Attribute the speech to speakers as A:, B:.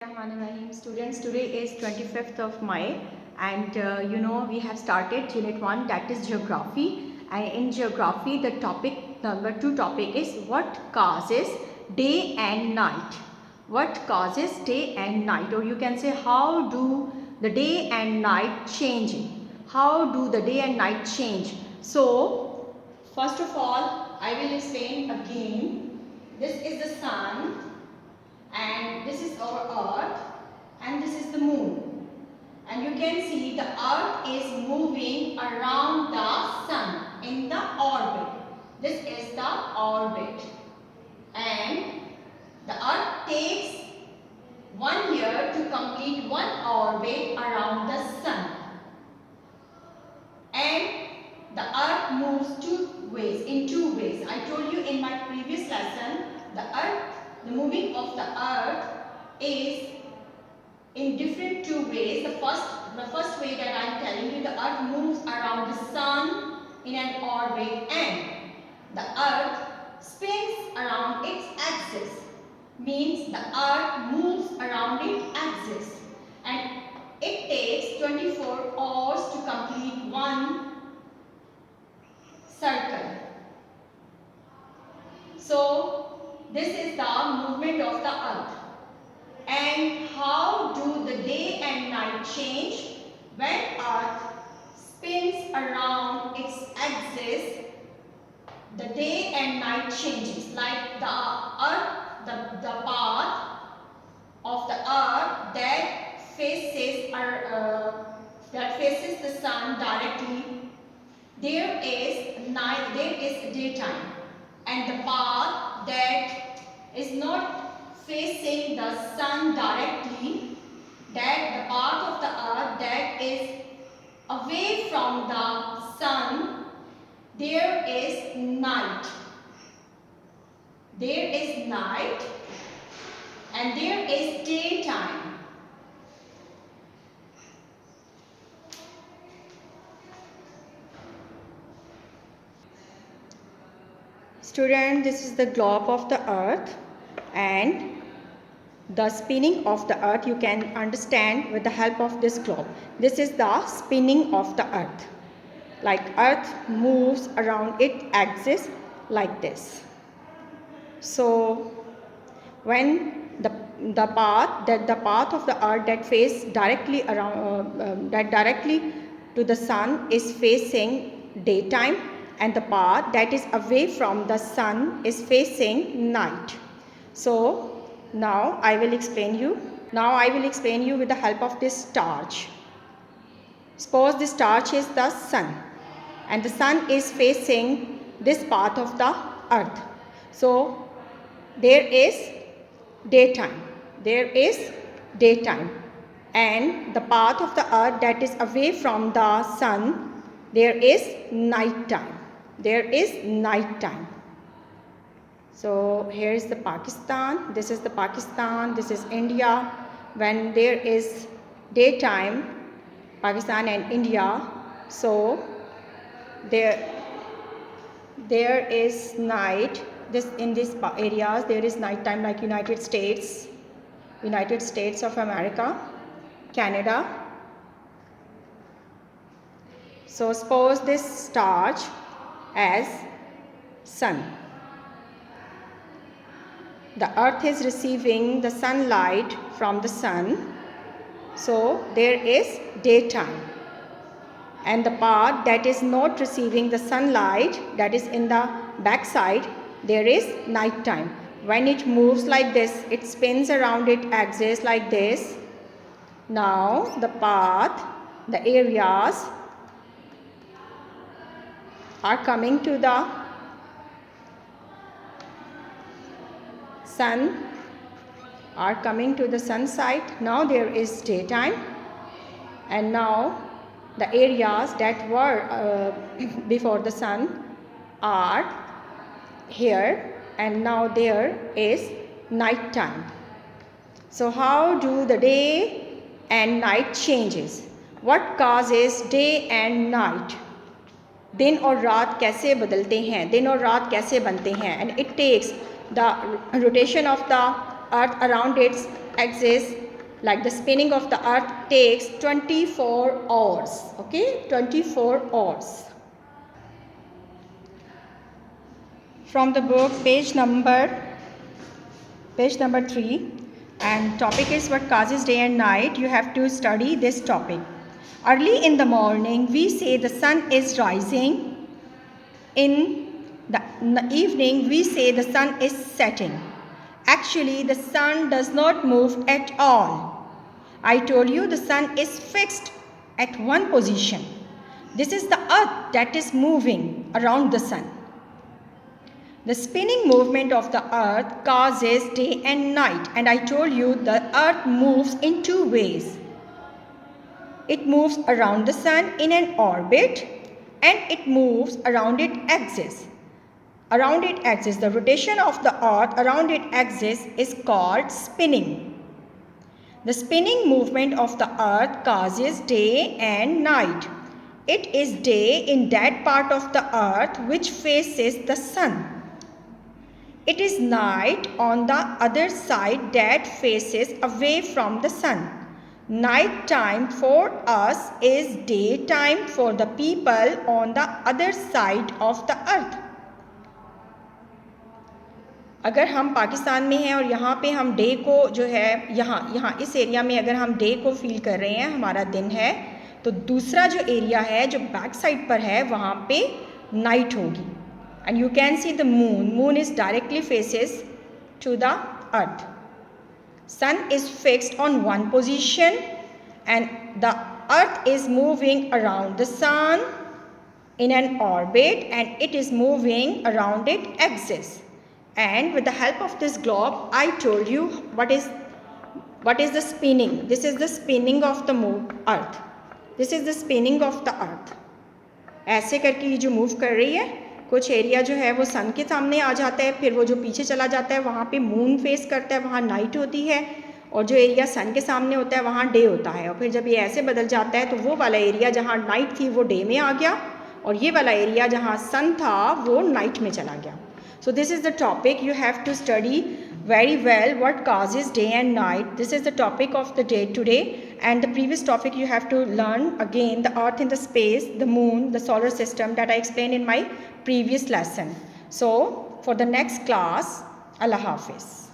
A: Rahim. Students, today is 25th of May and we have started unit 1, that is geography, and in geography the topic number 2 topic is what causes day and night. What causes day and night, or you can say how do the day and night changing. How do the day and night change? So first of all I will explain again. This is the sun and this is our earth and this is the moon, and you can see the earth is moving around the sun in the orbit. This is the orbit, and the earth takes 1 year to complete one orbit around the sun, and the earth moves in two ways. I told you in my previous lesson, the moving of the earth is in different two ways. The first way that I am telling you, the earth moves around the sun in an orbit, and the earth spins around its axis. Means the earth moves around its axis, and it takes 24 hours to complete one circle. So this is the movement of the earth. And how do the day and night change? When earth spins around its axis, the day and night changes. Like the earth, the path of the earth that faces the sun directly, there is night, there is daytime, and the path that is not facing the sun directly, that the part of the earth that is away from the sun, there is night. There is night and there is daytime. Student, this is the globe of the earth, and the spinning of the earth you can understand with the help of this globe. This is the spinning of the earth. Like earth moves around its axis like this. So when the path of the earth that face directly around that directly to the sun is facing daytime, and the path that is away from the sun is facing night. So now I will explain you with the help of this torch. Suppose this torch is the sun, and the sun is facing this part of the earth. So there is daytime. And the part of the earth that is away from the sun, there is nighttime. So here is the Pakistan. This is the Pakistan. This is India. When there is daytime, Pakistan and India, so there is night. In these areas there is nighttime, like United States of America, Canada. So suppose this torch as sun. The earth is receiving the sunlight from the sun, so there is daytime, and the part that is not receiving the sunlight, that is in the back side, there is nighttime. When it moves like this, it spins around its axis like this. Now the path, the areas are coming to the sun, are coming to the sun side. Now there is daytime, and now the areas that were before the sun are here, and now there is night time. So how do the day and night changes? What causes day and night? दिन और रात कैसे बदलते हैं, दिन और रात कैसे बनते हैं? And it takes the rotation of the earth around its axis Like the spinning of the earth takes 24 hours. Okay, 24 hours. From the book, page number 3, and topic is what causes day and night. You have to study this topic. Early in the morning, we say the sun is rising. In the evening, we say the sun is setting. Actually, the sun does not move at all. I told you the sun is fixed at one position. This is the earth that is moving around the sun. The spinning movement of the earth causes day and night, and I told you the earth moves in two ways. It moves around the sun in an orbit, and it moves around its axis. Around its axis, the rotation of the earth around its axis is called spinning. The spinning movement of the earth causes day and night. It is day in that part of the earth which faces the sun. It is night on the other side that faces away from the sun. Night time for us is daytime for the people on the other side of the earth. अगर हम पाकिस्तान में हैं और यहाँ पे हम day को जो है यहाँ इस एरिया में अगर हम डे को फील कर रहे हैं, हमारा दिन है, तो दूसरा जो एरिया है जो बैक साइड पर है वहाँ पे नाइट होगी. And you can see the moon. Moon is directly faces to the earth. Sun is fixed on one position and the earth is moving around the sun in an orbit and it is moving around its axis. And with the help of this globe, I told you what is the spinning. This is the spinning of the earth. This is the spinning of the earth. ऐसे करके ये जो move कर रही है, कुछ area जो है वो सन के सामने आ जाता है, फिर वो जो पीछे चला जाता है वहाँ पे मून फेस करता है, वहाँ नाइट होती है, और जो एरिया सन के सामने होता है वहाँ डे होता है. और फिर जब ये ऐसे बदल जाता है तो वो वाला एरिया जहाँ नाइट थी वो डे में आ गया और ये वाला एरिया जहाँ सन था वो नाइट में चला गया. So this is the topic. You have to study very well what causes day and night. This is the topic of the day today, and the previous topic you have to learn again: the earth in the space, the moon, the solar system, that I explained in my previous lesson. So for the next class, Allah Hafiz.